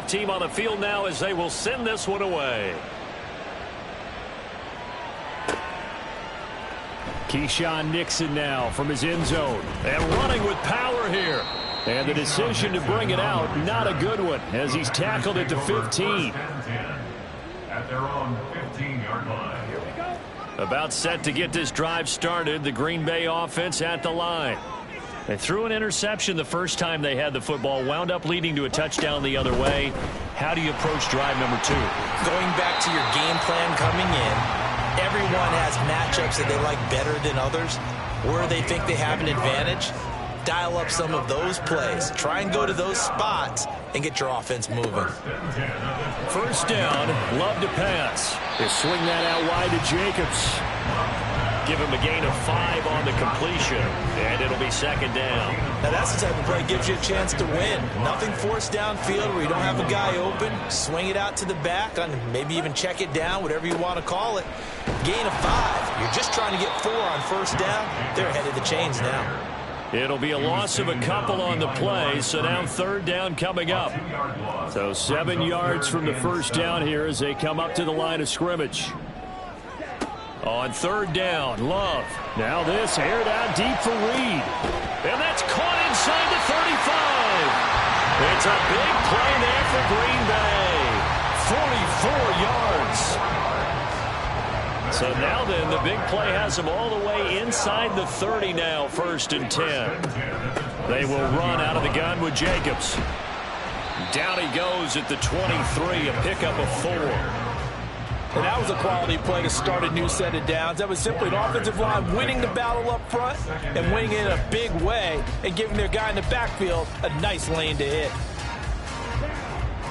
Team on the field now as they will send this one away. Keyshawn Nixon now from his end zone and running with power here. And the decision to bring it out, not a good one, as he's tackled it to 15. At their own 15-yard line. About set to get this drive started, the Green Bay offense at the line. They threw an interception the first time they had the football, wound up leading to a touchdown the other way. How do you approach drive number 2? Going back to your game plan coming in, everyone has matchups that they like better than others, where they think they have an advantage. Dial up some of those plays. Try and go to those spots and get your offense moving. First down, Love to pass. They swing that out wide to Jacobs. Give him a gain of 5 on the completion, and it'll be second down. Now that's the type of play that gives you a chance to win. Nothing forced downfield where you don't have a guy open. Swing it out to the back, and maybe even check it down, whatever you want to call it. Gain of 5. You're just trying to get 4 on first down. They're ahead of the chains now. It'll be a loss of a couple on the play, so now third down coming up. So 7 yards from the first down here as they come up to the line of scrimmage. On third down, Love. Now this aired out deep for Reed. And that's caught inside the 35. It's a big play there for Green Bay. 44 yards. So now then, the big play has them all the way inside the 30 now, 1st and 10. They will run out of the gun with Jacobs. Down he goes at the 23, a pickup of 4. And that was a quality play to start a new set of downs. That was simply an offensive line winning the battle up front and winning it in a big way and giving their guy in the backfield a nice lane to hit.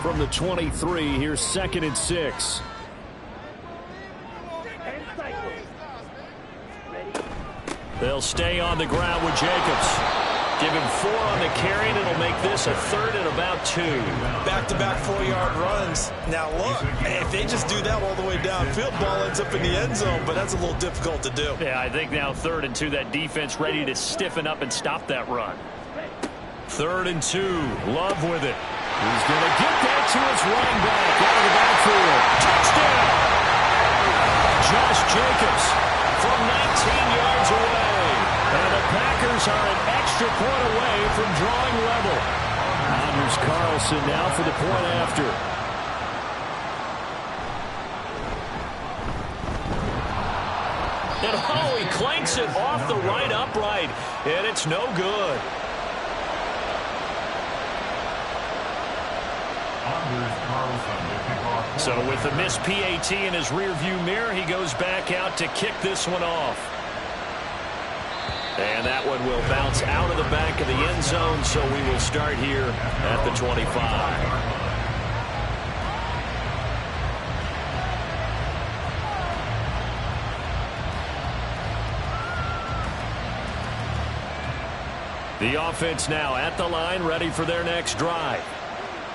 From the 23, here's 2nd and 6. They'll stay on the ground with Jacobs. Give him 4 on the carry, and it'll make this a 3rd and about 2. Back-to-back 4-yard runs. Now look, if they just do that all the way downfield, ball ends up in the end zone, but that's a little difficult to do. Yeah, I think now 3rd and 2, that defense ready to stiffen up and stop that run. 3rd and 2, Love with it. He's going to get that to his running back out of the backfield. Touchdown! Josh Jacobs from 19 yards away. And the Packers are an extra point away from drawing level. Anders Carlson now for the point after. And oh, he clanks it off the right upright. And it's no good. So with the missed PAT in his rearview mirror, he goes back out to kick this one off. And that one will bounce out of the back of the end zone, so we will start here at the 25. The offense now at the line, ready for their next drive.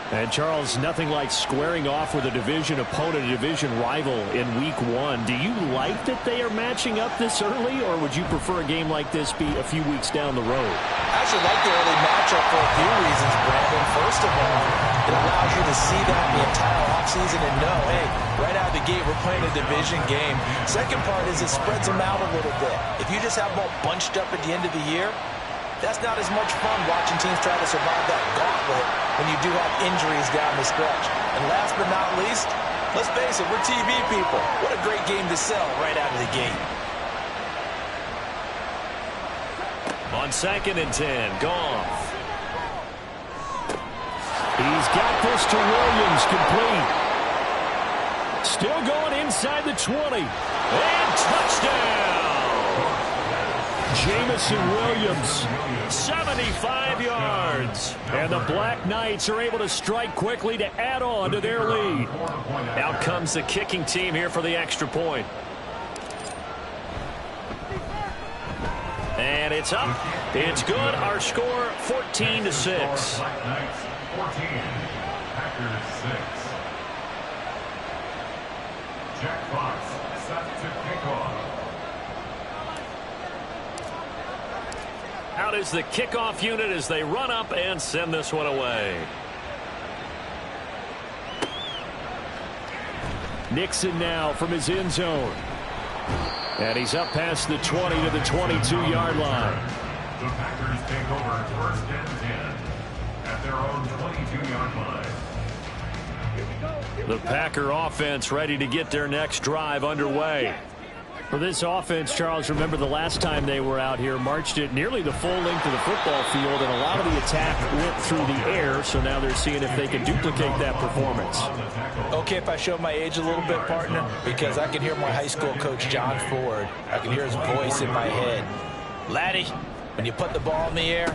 And, Charles, nothing like squaring off with a division opponent, a division rival in Week 1. Do you like that they are matching up this early, or would you prefer a game like this be a few weeks down the road? I actually like the early matchup for a few reasons, Brandon. First of all, it allows you to see that the entire offseason and know, hey, right out of the gate, we're playing a division game. Second part is it spreads them out a little bit. If you just have them all bunched up at the end of the year, that's not as much fun watching teams try to survive that gauntlet when you do have injuries down the stretch. And last but not least, let's face it, we're TV people. What a great game to sell right out of the gate. On 2nd and 10, Goff. He's got this to Williams, complete. Still going inside the 20. And touchdown! Jamison Williams, 75 yards. And the Black Knights are able to strike quickly to add on to their lead. Out comes the kicking team here for the extra point. And it's up. It's good. Our score, 14-6. Black Knights 14, Packers 6. Jack Fox set to kick off. Out is the kickoff unit as they run up and send this one away. Nixon now from his end zone. And he's up past the 20 to the 22-yard line. The Packers take over 1st and 10 at their own 22-yard line. The Packer offense ready to get their next drive underway. For this offense, Charles, remember the last time they were out here, marched it nearly the full length of the football field, and a lot of the attack went through the air, so now they're seeing if they can duplicate that performance. Okay, if I show my age a little bit, partner, because I can hear my high school coach, John Ford. I can hear his voice in my head. Laddie, when you put the ball in the air,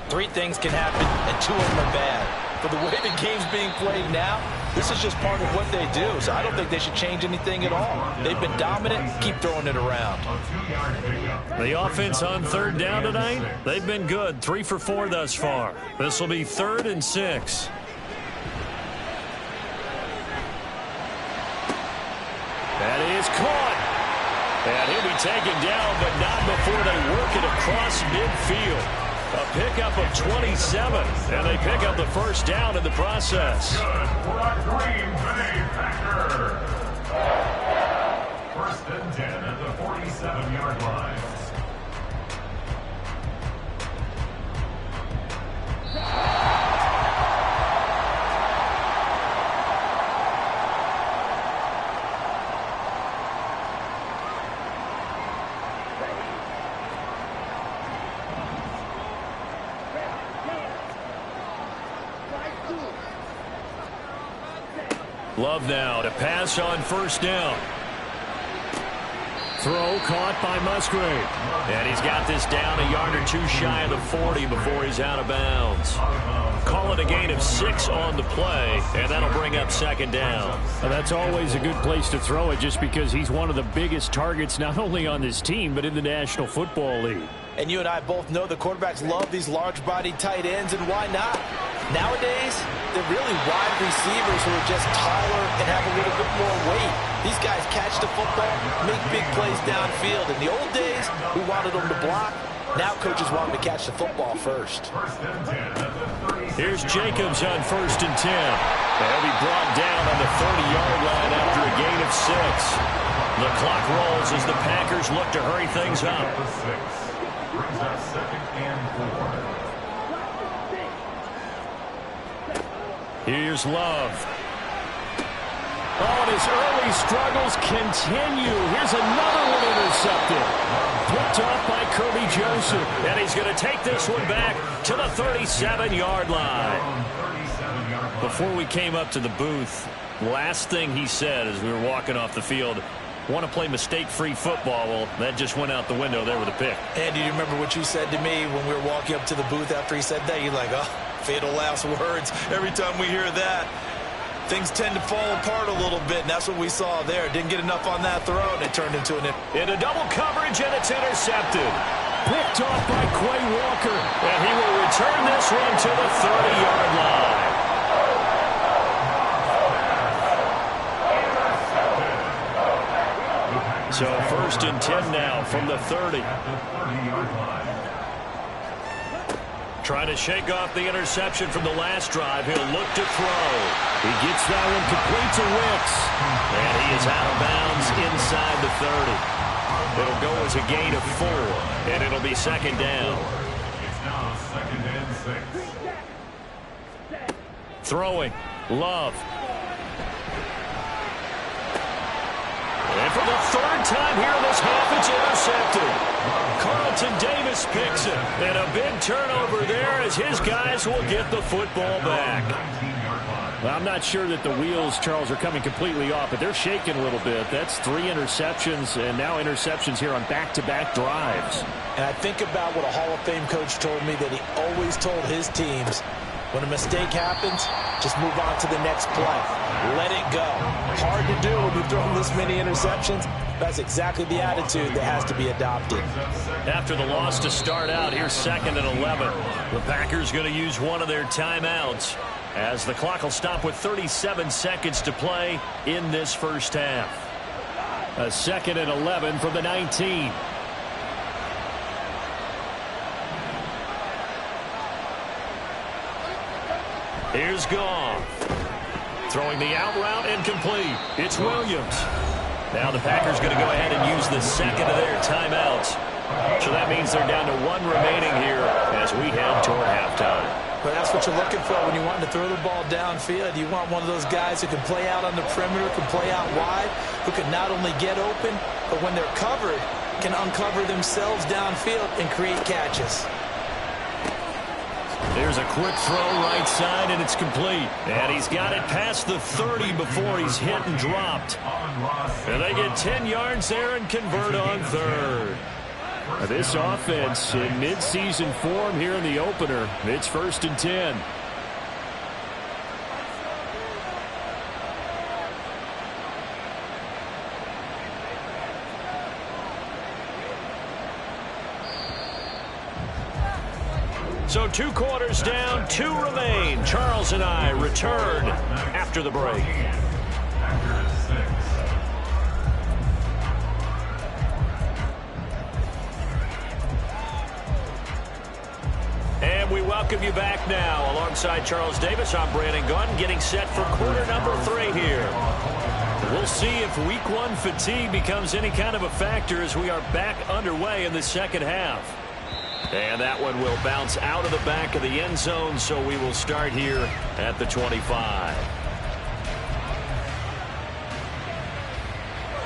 3 things can happen, and 2 of them are bad. For the way the game's being played now, this is just part of what they do, so I don't think they should change anything at all. They've been dominant. Keep throwing it around. The offense on 3rd down tonight, they've been good. 3 for 4 thus far. This will be 3rd and 6. That is caught. And he'll be taken down, but not before they work it across midfield. A pickup of 27, and they pick up the 1st down in the process. Good for a Green Bay Packer. 1st and 10 at the 47-yard line. Love now to pass on 1st down. Throw caught by Musgrave. And he's got this down a yard or 2 shy of the 40 before he's out of bounds. Call it a gain of 6 on the play, and that'll bring up 2nd down. Well, that's always a good place to throw it just because he's one of the biggest targets not only on this team but in the National Football League. And you and I both know the quarterbacks love these large-bodied tight ends, and why not? Nowadays, they're really wide receivers who are just taller and have a little bit more weight. These guys catch the football, make big plays downfield. In the old days, we wanted them to block. Now coaches want them to catch the football first. Here's Jacobs on 1st and 10. They'll be brought down on the 30-yard line after a gain of 6. The clock rolls as the Packers look to hurry things up. Brings up 2nd and 4. Here's Love. Oh, and his early struggles continue. Here's another one intercepted. Picked off by Kirby Joseph. And he's going to take this one back to the 37-yard line. Before we came up to the booth, last thing he said as we were walking off the field, want to play mistake-free football. Well, that just went out the window there with a pick. And do you remember what you said to me when we were walking up to the booth after he said that? You're like, oh, fatal last words. Every time we hear that, things tend to fall apart a little bit, and that's what we saw there. Didn't get enough on that throw, and it turned into into double coverage, and it's intercepted. Picked off by Quay Walker, and he will return this one to the 30-yard line. So 1st and 10 now from the 30. Trying to shake off the interception from the last drive. He'll look to throw. He gets that one complete to Wicks. And he is out of bounds inside the 30. It'll go as a gain of 4, and it'll be 2nd down. It's now 2nd and 6. Throwing. Love. And for the 3rd time here in this half, it's intercepted. Carlton Davis picks it. And a big turnover there as his guys will get the football back. Well, I'm not sure that the wheels, Charles, are coming completely off, but they're shaking a little bit. That's 3 interceptions, and now interceptions here on back-to-back drives. And I think about what a Hall of Fame coach told me that he always told his teams, when a mistake happens, just move on to the next play. Let it go. Hard to do when you've thrown this many interceptions. That's exactly the attitude that has to be adopted. After the loss to start out, here's 2nd and 11. The Packers going to use one of their timeouts as the clock will stop with 37 seconds to play in this first half. A 2nd and 11 from the 19. Here's Goff. Throwing the out route incomplete. It's Williams. Now the Packers going to go ahead and use the second of their timeouts. So that means they're down to one remaining here as we head toward halftime. But that's what you're looking for when you want to throw the ball downfield. You want one of those guys who can play out on the perimeter, can play out wide, who can not only get open, but when they're covered, can uncover themselves downfield and create catches. There's a quick throw right side, and it's complete. And he's got it past the 30 before he's hit and dropped. And they get 10 yards there and convert on third. This offense in midseason form here in the opener. It's 1st and 10. So 2 quarters down, 2 remain. Charles and I return after the break. And we welcome you back now. Alongside Charles Davis, I'm Brandon Gaudin, getting set for quarter number 3 here. We'll see if week 1 fatigue becomes any kind of a factor as we are back underway in the second half. And that one will bounce out of the back of the end zone, so we will start here at the 25.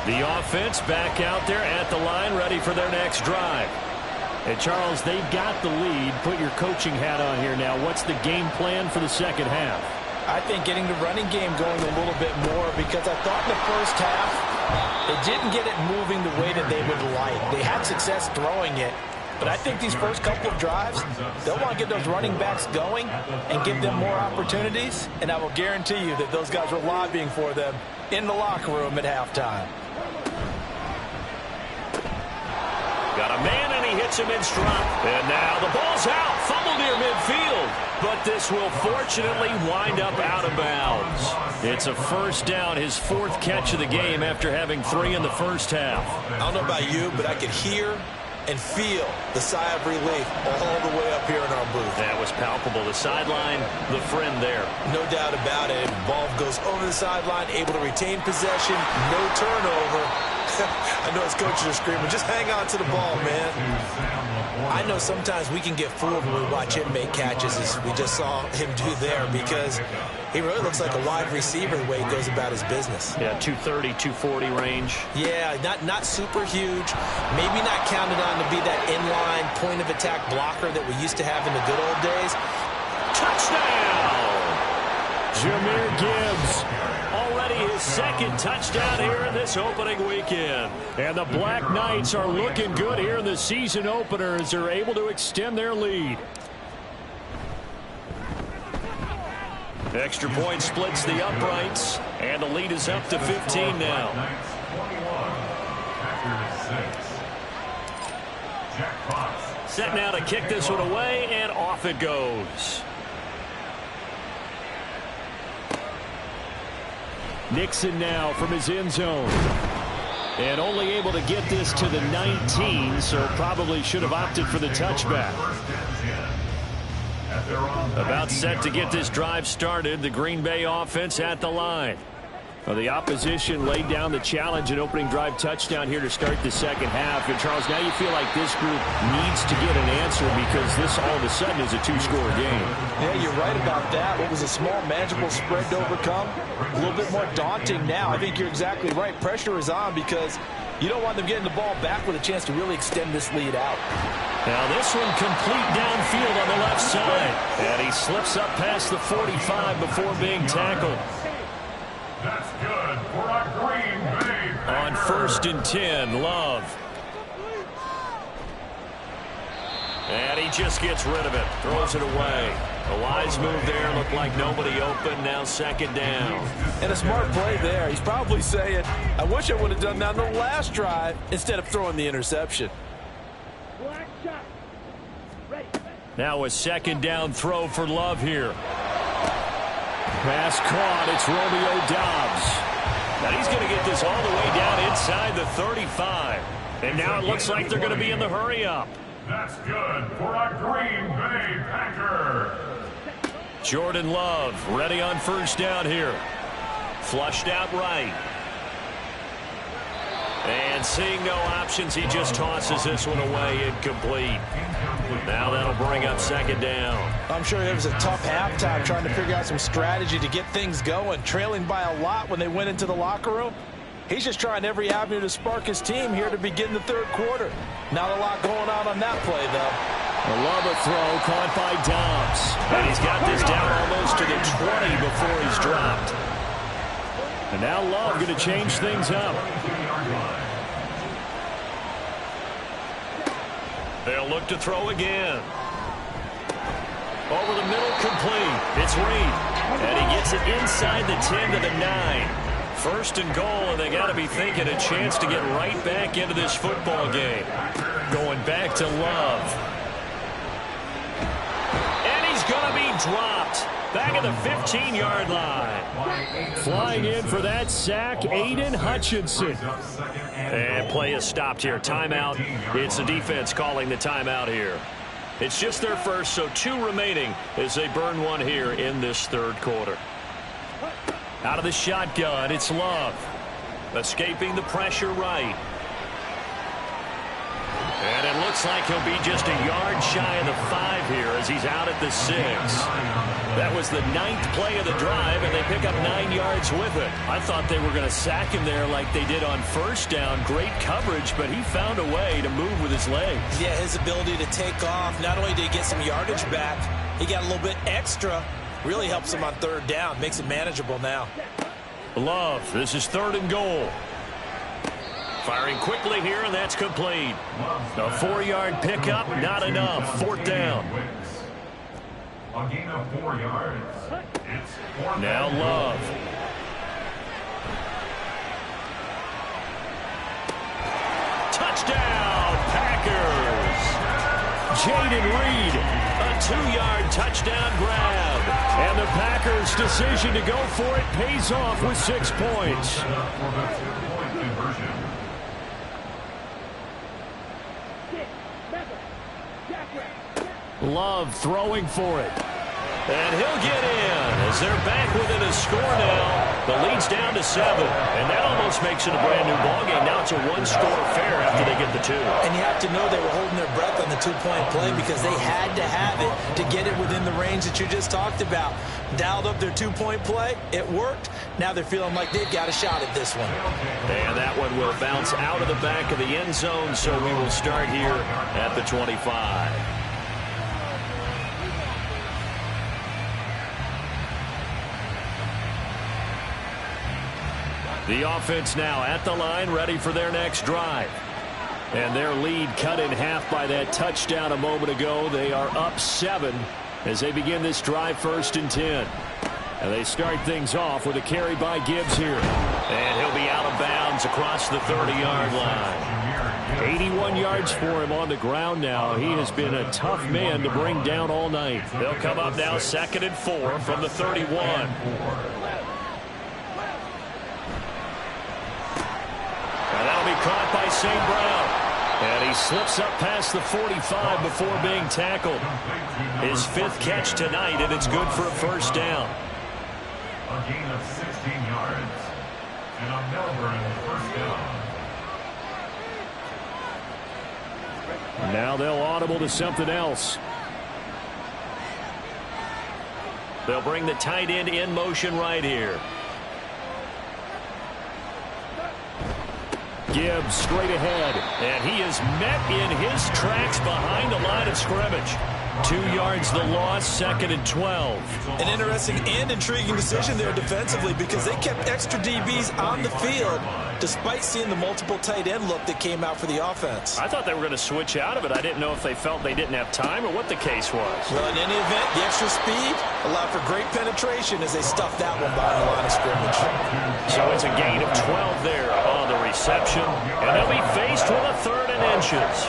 The offense back out there at the line, ready for their next drive. And Charles, they've got the lead. Put your coaching hat on here now. What's the game plan for the second half? I think getting the running game going a little bit more, because I thought in the first half they didn't get it moving the way that they would like. They had success throwing it, but I think these first couple of drives, they'll want to get those running backs going and give them more opportunities, and I will guarantee you that those guys were lobbying for them in the locker room at halftime. Got a man, and he hits him in stride. And now the ball's out. Fumble near midfield. But this will fortunately wind up out of bounds. It's a first down, his 4th catch of the game after having 3 in the first half. I don't know about you, but I could hear and feel the sigh of relief all the way up here in our booth. That was palpable. The sideline, the friend there. No doubt about it. Ball goes over the sideline, able to retain possession, no turnover. I know his coaches are screaming, just hang on to the ball, man. I know sometimes we can get fooled when we watch him make catches, as we just saw him do there, because he really looks like a wide receiver the way he goes about his business. Yeah, 230, 240 range. Yeah, not super huge. Maybe not counted on to be that inline point-of-attack blocker that we used to have in the good old days. Touchdown! Jahmyr Gibbs. Already his 2nd touchdown here in this opening weekend. And the Black Knights are looking good here in the season opener as they're able to extend their lead. Extra point splits the uprights, and the lead is up to 15 now. Set now to kick this one away, and off it goes. Nixon now from his end zone. And only able to get this to the 19, so probably should have opted for the touchback. About set to get this drive started, the Green Bay offense at the line. Well, the opposition laid down the challenge and opening drive touchdown here to start the second half. And, Charles, now you feel like this group needs to get an answer because this all of a sudden is a 2-score game. Yeah, you're right about that. What was a small, manageable spread to overcome, a little bit more daunting now. I think you're exactly right. Pressure is on because you don't want them getting the ball back with a chance to really extend this lead out. Now this one complete downfield on the left side. And he slips up past the 45 before being tackled. That's good for a Green Bay Packer. On 1st and 10, Love. And he just gets rid of it. Throws it away. A wise move there. Looked like nobody open. Now 2nd down. And a smart play there. He's probably saying, I wish I would have done that on the last drive instead of throwing the interception. Now a 2nd down throw for Love here. Pass caught. It's Romeo Doubs. Now he's going to get this all the way down inside the 35. And now it looks like they're going to be in the hurry-up. That's good for a Green Bay Packer. Jordan Love ready on 1st down here. Flushed out right. And seeing no options, he just tosses this one away incomplete. Now that'll bring up second down. I'm sure it was a tough halftime trying to figure out some strategy to get things going, trailing by a lot when they went into the locker room. He's just trying every avenue to spark his team here to begin the third quarter. Not a lot going on that play, though. A love a throw caught by Dobbs. And he's got this down almost to the 20 before he's dropped. And now Love going to change things up. They'll look to throw again. Over the middle, complete. It's Reed. And he gets it inside the 10 to the 9. First and goal, and they got to be thinking a chance to get right back into this football game. Going back to Love. And he's going to be dropped. Back at the 15-yard line. Flying in for that sack, Aiden Hutchinson. And play is stopped here. Timeout. It's the defense calling the timeout here. It's just their first, so 2 remaining as they burn one here in this third quarter. Out of the shotgun, it's Love. Escaping the pressure right. And it looks like he'll be just a yard shy of the 5 here as he's out at the 6. That was the 9th play of the drive, and they pick up 9 yards with it. I thought they were going to sack him there like they did on first down. Great coverage, but he found a way to move with his legs. Yeah, his ability to take off, not only did he get some yardage back, he got a little bit extra. Really helps him on third down, makes it manageable now. Love, this is third and goal. Firing quickly here, and that's complete. A 4-yard pickup, not enough. Fourth down. A gain of 4 yards. It's fourth now down. Love. Touchdown, Packers. Jaden Reed, a 2-yard touchdown grab. And the Packers' decision to go for it pays off with 6 points. For the 2-point conversion. Love throwing for it. And he'll get in as they're back within a score now. The lead's down to 7. And that almost makes it a brand new ballgame. Now it's a 1-score affair after they get the 2. And you have to know they were holding their breath on the 2-point play because they had to have it to get it within the range that you just talked about. Dialed up their 2-point play. It worked. Now they're feeling like they've got a shot at this one. And that one will bounce out of the back of the end zone. So we will start here at the 25. The offense now at the line, ready for their next drive. And their lead cut in half by that touchdown a moment ago. They are up 7 as they begin this drive, 1st and 10. And they start things off with a carry by Gibbs here. And he'll be out of bounds across the 30-yard line. 81 yards for him on the ground now. He has been a tough man to bring down all night. They'll come up now 2nd and 4 from the 31. Caught by St. Brown. And he slips up past the 45 before being tackled. His 5th catch tonight, and it's good for a 1st down. A gain of 16 yards. And a Melbourne 1st down. Now they'll audible to something else. They'll bring the tight end in motion right here. Gibbs straight ahead, and he is met in his tracks behind the line of scrimmage. 2 yards the loss, 2nd and 12. An interesting and intriguing decision there defensively because they kept extra DBs on the field despite seeing the multiple tight end look that came out for the offense. I thought they were going to switch out of it. I didn't know if they felt they didn't have time or what the case was. Well, in any event, the extra speed allowed for great penetration as they stuffed that one behind the line of scrimmage. So it's a gain of 12 there on the reception, and they'll be faced with a 3rd and inches.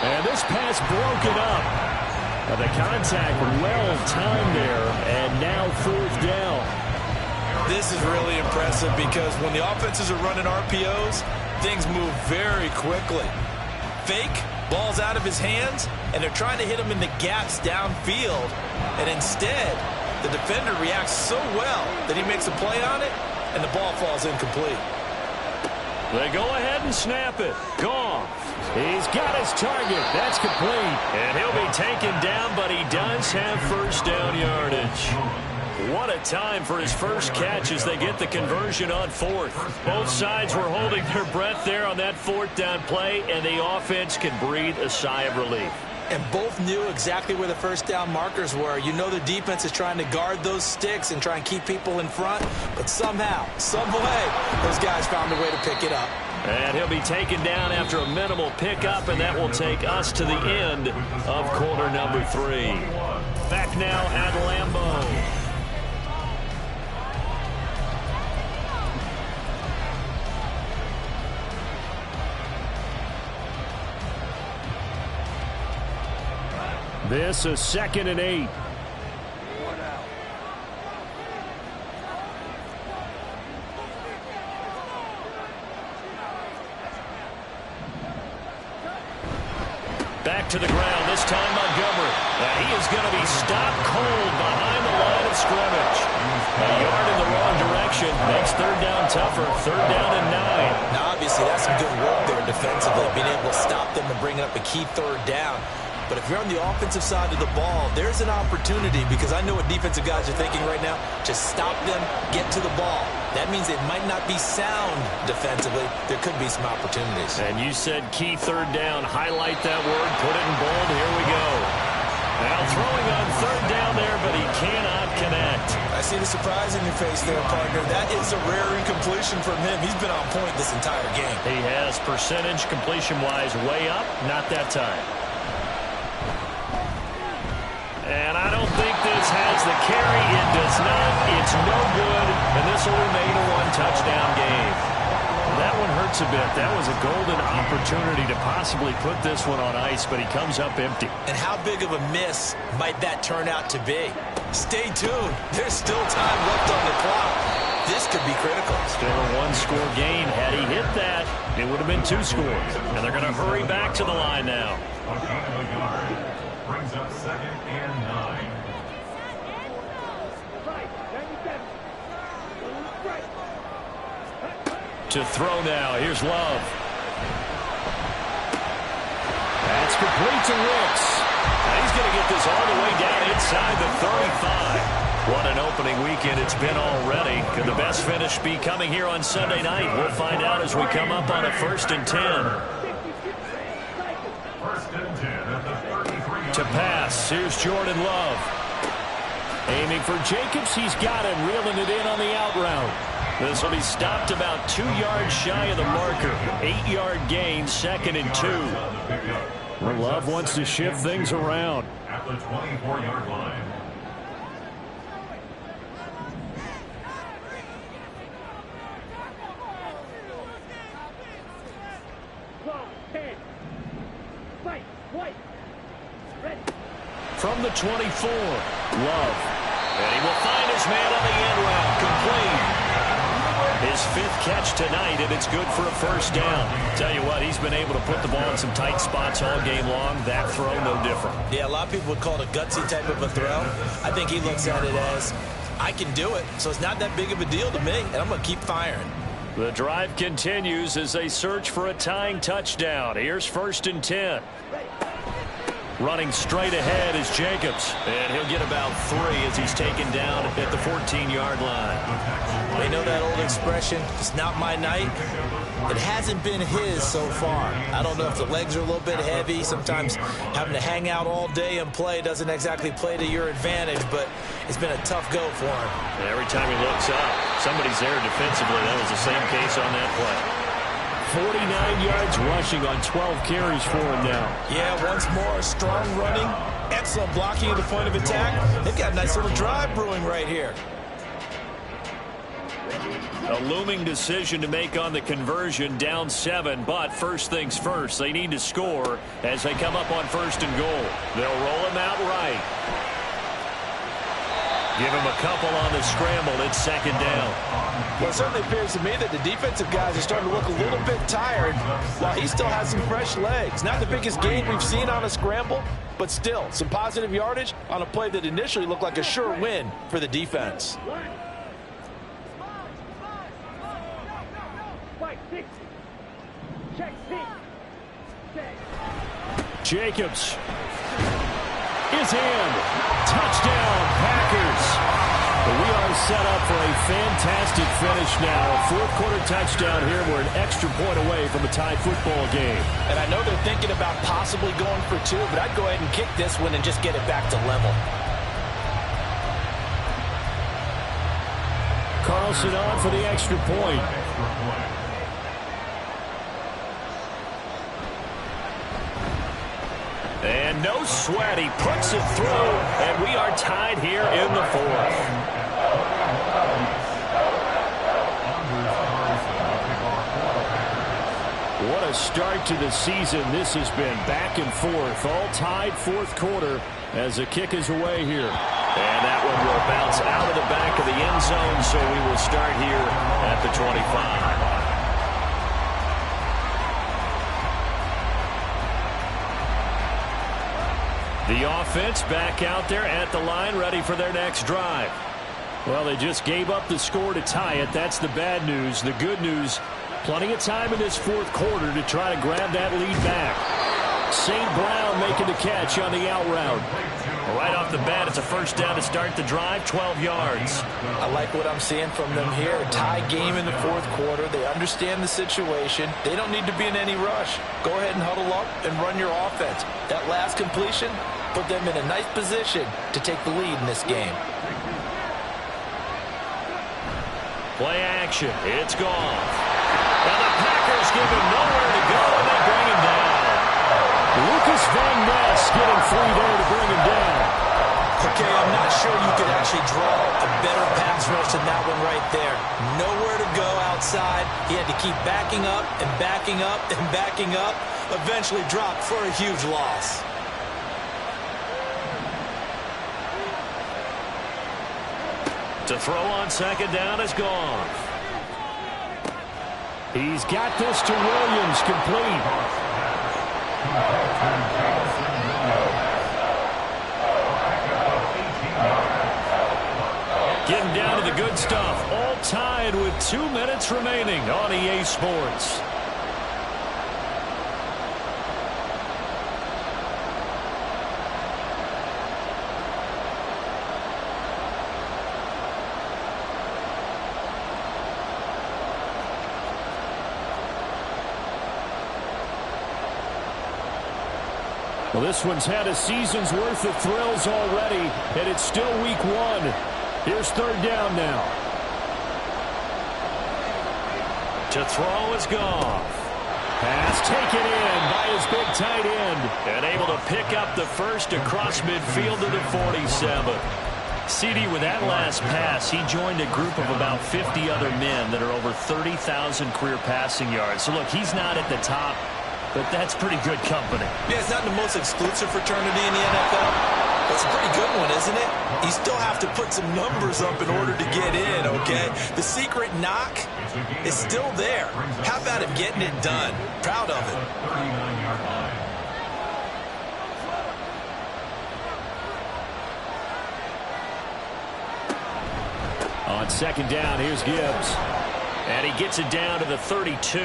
And this pass broken up. The contact well timed there, and now 4th down. This is really impressive because when the offenses are running RPOs, things move very quickly. Fake, Ball's out of his hands, and they're trying to hit him in the gaps downfield. And instead, the defender reacts so well that he makes a play on it, and the ball falls incomplete. They go ahead and snap it. Goff. He's got his target. That's complete. And he'll be taken down, but he does have first down yardage. What a time for his first catch as they get the conversion on fourth. Both sides were holding their breath there on that fourth down play, and the offense can breathe a sigh of relief. And both knew exactly where the first down markers were. You know the defense is trying to guard those sticks and try and keep people in front, but somehow, some way, those guys found a way to pick it up. And he'll be taken down after a minimal pickup, and that will take us to the end of quarter number 3. Back now at Lambeau. This is 2nd and 8. Back to the ground, this time Montgomery. And he is going to be stopped cold behind the line of scrimmage. A yard in the wrong direction makes third down tougher. Third down and 9. Now, obviously, that's some good work there defensively, being able to stop them and bring up a key third down. But if you're on the offensive side of the ball, there's an opportunity, because I know what defensive guys are thinking right now. Just stop them, get to the ball. That means it might not be sound defensively. There could be some opportunities. And you said key third down. Highlight that word. Put it in bold. Here we go. Now throwing on third down there, but he cannot connect. I see the surprise in your face there, partner. That is a rare incompletion from him. He's been on point this entire game. He has percentage completion-wise way up. Not that time. And I don't think this has the carry. It does not. It's no good. And this will remain a one-touchdown game. That one hurts a bit. That was a golden opportunity to possibly put this one on ice, but he comes up empty. And how big of a miss might that turn out to be? Stay tuned. There's still time left on the clock. This could be critical. Still a one-score game. Had he hit that, it would have been 2 scores. And they're going to hurry back to the line now. Brings up 2nd and 9. To throw now. Here's Love. That's complete to Ricks. And he's going to get this all the way down inside the 35. What an opening weekend it's been already. Could the best finish be coming here on Sunday night? We'll find out as we come up on a 1st and 10. 1st and 10 at the 33. To pass, here's Jordan Love. Aiming for Jacobs, he's got him, reeling it in on the out route. This will be stopped about 2 yards shy of the marker. 8-yard gain, 2nd and 2. Well, Love wants to shift things around. At the 24-yard line. From the 24, Love. And he will find his man on the end route. Complete. His 5th catch tonight, and it's good for a 1st down. Tell you what, he's been able to put the ball in some tight spots all game long. That throw, no different. Yeah, a lot of people would call it a gutsy type of a throw. I think he looks at it as, I can do it, so it's not that big of a deal to me, and I'm going to keep firing. The drive continues as they search for a tying touchdown. Here's 1st and 10. Running straight ahead is Jacobs. And he'll get about 3 as he's taken down at the 14-yard line. They know that old expression, it's not my night. It hasn't been his so far. I don't know if the legs are a little bit heavy. Sometimes having to hang out all day and play doesn't exactly play to your advantage, but it's been a tough go for him. And every time he looks up, somebody's there defensively. That was the same case on that play. 49 yards rushing on 12 carries for him now. Yeah, once more, strong running, excellent blocking at the point of attack. They've got a nice little drive brewing right here. A looming decision to make on the conversion, down 7, but first things first, they need to score as they come up on 1st and goal. They'll roll him out right. Give him a couple on the scramble. It's second down. Well, it certainly appears to me that the defensive guys are starting to look a little bit tired while he still has some fresh legs. Not the biggest gain we've seen on a scramble, but still some positive yardage on a play that initially looked like a sure win for the defense. Jacobs is in. Touchdown, Packers. We are set up for a fantastic finish now. A fourth-quarter touchdown here. We're an extra point away from a tied football game. And I know they're thinking about possibly going for two, but I'd go ahead and kick this one and just get it back to level. Carlson on for the extra point. And no sweat. He puts it through, and we are tied here in the fourth. What a start to the season this has been. Back and forth, all tied fourth quarter as the kick is away here. And that one will bounce out of the back of the end zone, so we will start here at the 25. The offense back out there at the line, ready for their next drive. Well, they just gave up the score to tie it. That's the bad news. The good news, plenty of time in this fourth quarter to try to grab that lead back. St. Brown making the catch on the out route. Right off the bat, it's a first down to start the drive, 12 yards. I like what I'm seeing from them here. A tie game in the fourth quarter. They understand the situation. They don't need to be in any rush. Go ahead and huddle up and run your offense. That last completion put them in a nice position to take the lead in this game. Play action. It's gone. And the Packers give him nowhere to go, and they bring him down. Lucas Van Ness getting free there to bring him down. Okay, I'm not sure you could actually draw a better pass rush than that one right there. Nowhere to go outside. He had to keep backing up and backing up and backing up. Eventually dropped for a huge loss. To throw on second down is gone. He's got this to Williams, complete. Getting down to the good stuff. All tied with 2 minutes remaining on EA Sports. Well, this one's had a season's worth of thrills already, and it's still week one. Here's third down now. To throw is Goff. Pass taken in by his big tight end. And able to pick up the first across midfield to the 47. CD, with that last pass, he joined a group of about 50 other men that are over 30,000 career passing yards. So, look, he's not at the top, but that's pretty good company. Yeah, it's not the most exclusive fraternity in the NFL. That's a pretty good one, isn't it? You still have to put some numbers up in order to get in, okay? The secret knock is still there. How about him getting it done? Proud of it. On second down, here's Gibbs. And he gets it down to the 32.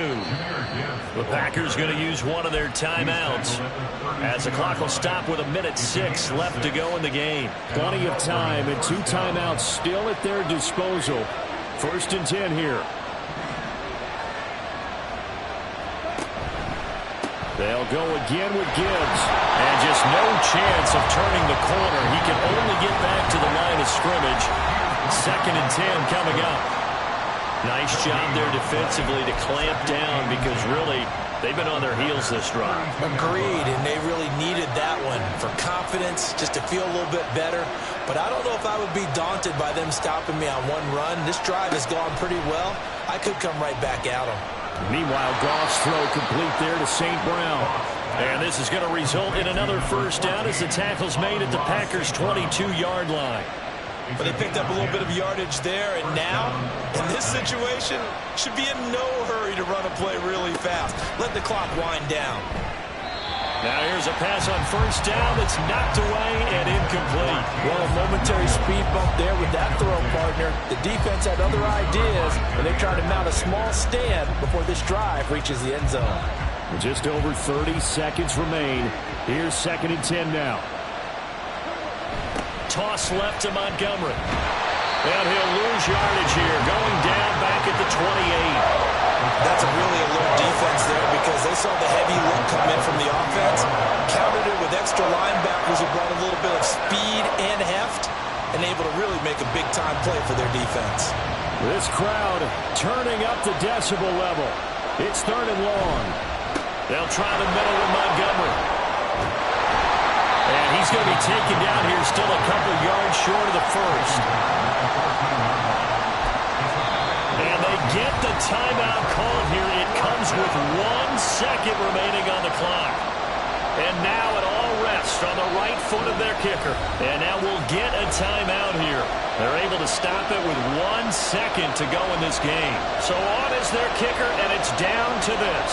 The Packers going to use one of their timeouts as the clock will stop with 1:06 left to go in the game. Plenty of time and 2 timeouts still at their disposal. First and 10 here. They'll go again with Gibbs. And just no chance of turning the corner. He can only get back to the line of scrimmage. Second and 10 coming up. Nice job there defensively to clamp down because really they've been on their heels this drive. Agreed, and they really needed that one for confidence, just to feel a little bit better. But I don't know if I would be daunted by them stopping me on one run. This drive has gone pretty well. I could come right back at them. Meanwhile, Goff's throw complete there to St. Brown. And this is going to result in another first down as the tackle's made at the Packers' 22-yard line. But they picked up a little bit of yardage there, and now, in this situation, should be in no hurry to run a play really fast. Let the clock wind down. Now here's a pass on first down that's knocked away and incomplete. Well, a momentary speed bump there with that throw, partner. The defense had other ideas, and they tried to mount a small stand before this drive reaches the end zone. Just over 30 seconds remain. Here's 2nd and 10 now. Toss left to Montgomery. And he'll lose yardage here, going down back at the 28. That's a really alert defense there because they saw the heavy look come in from the offense, countered it with extra linebackers who brought a little bit of speed and heft, and able to really make a big-time play for their defense. This crowd turning up the decibel level. It's 3rd and long. They'll try the middle with Montgomery. And he's going to be taken down here, still a couple yards short of the first. And they get the timeout called here. It comes with 1 second remaining on the clock. And now it all rests on the right foot of their kicker. And now we'll get a timeout here. They're able to stop it with 1 second to go in this game. So on is their kicker, and it's down to this.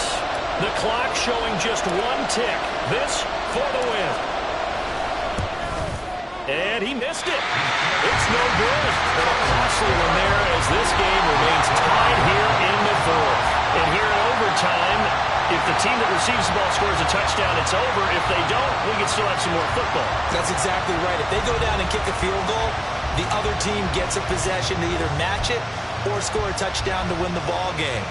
The clock showing just 1 tick. This for the win. And he missed it. It's no good. And a costly one there as this game remains tied here in the 4th. And here in overtime, if the team that receives the ball scores a touchdown, it's over. If they don't, we can still have some more football. That's exactly right. If they go down and kick a field goal, the other team gets a possession to either match it or score a touchdown to win the ball game.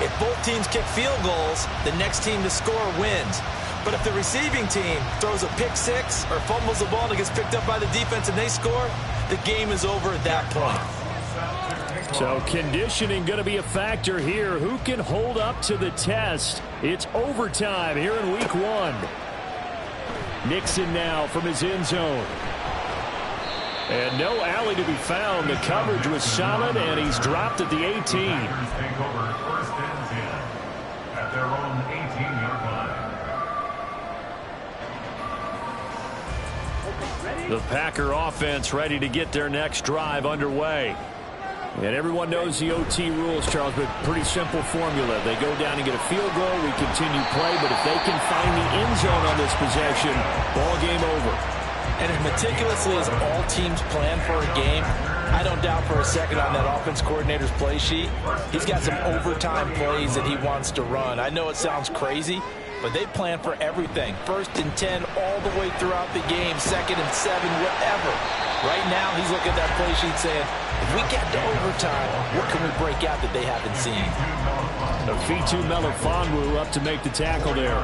If both teams kick field goals, the next team to score wins. But if the receiving team throws a pick six or fumbles the ball and it gets picked up by the defense and they score, the game is over at that point. So conditioning going to be a factor here. Who can hold up to the test? It's overtime here in week 1. Nixon now from his end zone. And no alley to be found. The coverage was solid, and he's dropped at the 18. Take over 1st and 10 at their own 18-yard line. The Packer offense ready to get their next drive underway. And everyone knows the OT rules, Charles, but pretty simple formula. They go down and get a field goal, we continue play, but if they can find the end zone on this possession, ball game over. And as meticulously as all teams plan for a game, I don't doubt for a second on that offense coordinator's play sheet, he's got some overtime plays that he wants to run. I know it sounds crazy, but they plan for everything. 1st and 10 all the way throughout the game, 2nd and 7, whatever. Right now, he's looking at that play sheet saying, if we get to overtime, what can we break out that they haven't seen? Fitu Melifonwu up to make the tackle there.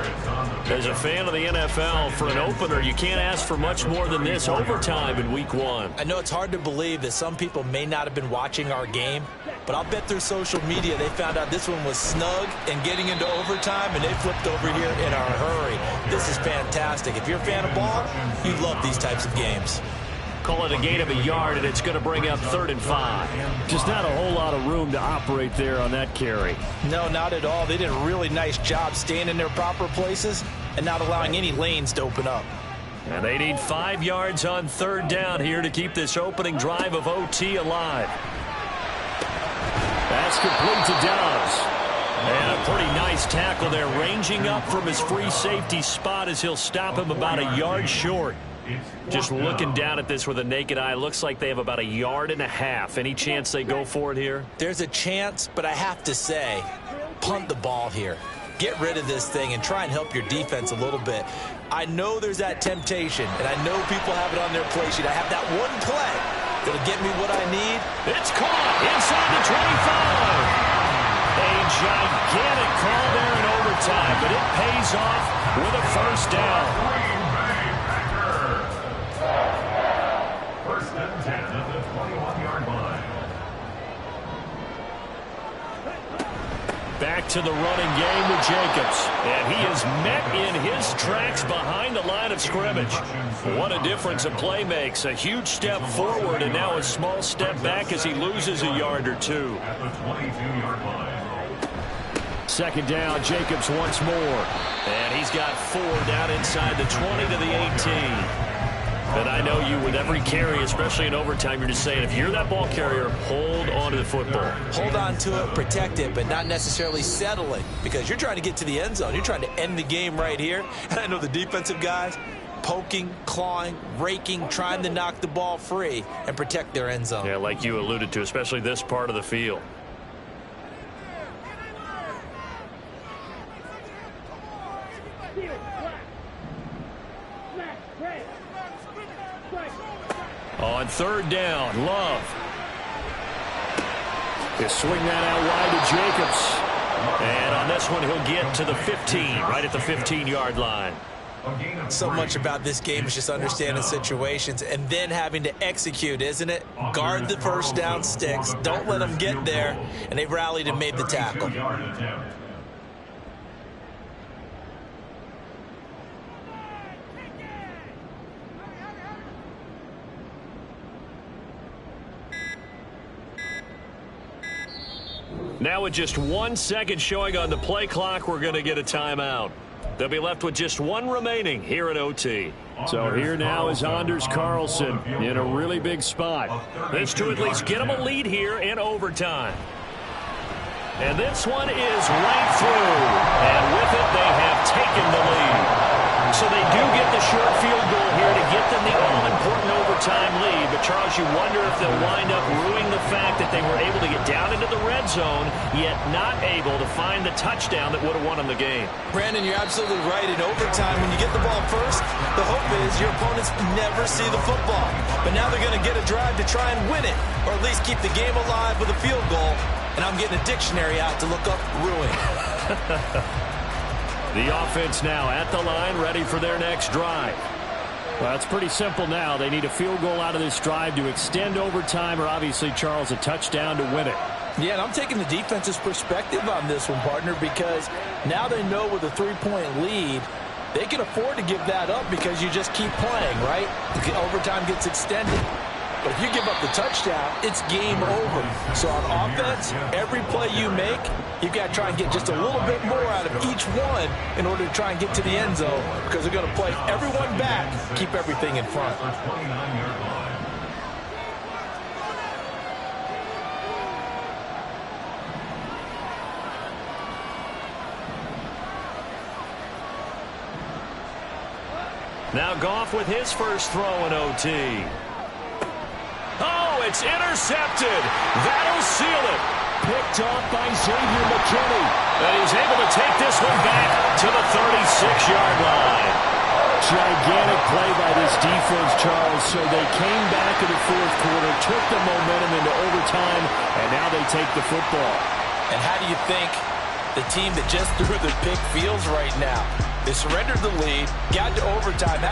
As a fan of the NFL, for an opener, you can't ask for much more than this overtime in week 1. I know it's hard to believe that some people may not have been watching our game, but I'll bet through social media they found out this one was snug and getting into overtime, and they flipped over here in a hurry. This is fantastic. If you're a fan of ball, you love these types of games. Call it a gain of a yard, and it's going to bring up 3rd and 5. Just not a whole lot of room to operate there on that carry. No, not at all. They did a really nice job staying in their proper places and not allowing any lanes to open up. And they need 5 yards on 3rd down here to keep this opening drive of OT alive. That's complete to Dobbs. And a pretty nice tackle there, ranging up from his free safety spot as he'll stop him about a yard short. Just looking down at this with a naked eye, looks like they have about 1.5 yards. Any chance they go for it here? There's a chance, but I have to say, punt the ball here. Get rid of this thing and try and help your defense a little bit. I know there's that temptation, and I know people have it on their play sheet. I have that one play that'll get me what I need. It's caught inside the 25. A gigantic call there in overtime, but it pays off with a 1st down. 1st and 10 at the 21-yard line. Back to the running game with Jacobs. And he is met in his tracks behind the line of scrimmage. What a difference a play makes. A huge step forward and now a small step back as he loses a yard or two. At the 22-yard line. 2nd down, Jacobs once more. And he's got 4 down inside the 20 to the 18. And I know you, with every carry, especially in overtime, you're just saying, if you're that ball carrier, hold on to the football. Hold on to it, protect it, but not necessarily settle it, because you're trying to get to the end zone. You're trying to end the game right here. And I know the defensive guys poking, clawing, raking, trying to knock the ball free and protect their end zone. Yeah, like you alluded to, especially this part of the field. On third down, Love. He'll swing that out wide to Jacobs. And on this one, he'll get to the 15, right at the 15-yard line. So much about this game is just understanding situations and then having to execute, isn't it? Guard the first down sticks. Don't let them get there. And they rallied and made the tackle. Now with just 1 second showing on the play clock, we're going to get a timeout. They'll be left with just one remaining here at OT. So here now is Anders Carlson in a really big spot. This to at least get him a lead here in overtime. And this one is right through. And with it, they have taken the lead. So they do get the short field goal here to get them the all-important overtime lead. But, Charles, you wonder if they'll wind up ruining the fact that they were able to get down into the red zone, yet not able to find the touchdown that would have won them the game. Brandon, you're absolutely right. In overtime, when you get the ball first, the hope is your opponents never see the football. But now they're going to get a drive to try and win it, or at least keep the game alive with a field goal. And I'm getting a dictionary out to look up ruin. The offense now at the line, ready for their next drive. Well, it's pretty simple now. They need a field goal out of this drive to extend overtime, or obviously, Charles, a touchdown to win it. Yeah, and I'm taking the defense's perspective on this one, partner, because now they know with a 3-point lead, they can afford to give that up because you just keep playing, right? The overtime gets extended. But if you give up the touchdown, it's game over. So on offense, every play you make, you've got to try and get just a little bit more out of each one in order to try and get to the end zone, because they're going to play everyone back, keep everything in front. Now Goff with his first throw in OT. Oh, it's intercepted. That'll seal it. Picked off by Xavier McKinney. And he's able to take this one back to the 36-yard line. Gigantic play by this defense, Charles. So they came back in the fourth quarter, took the momentum into overtime, and now they take the football. And how do you think the team that just threw the pick feels right now? They surrendered the lead, got to overtime.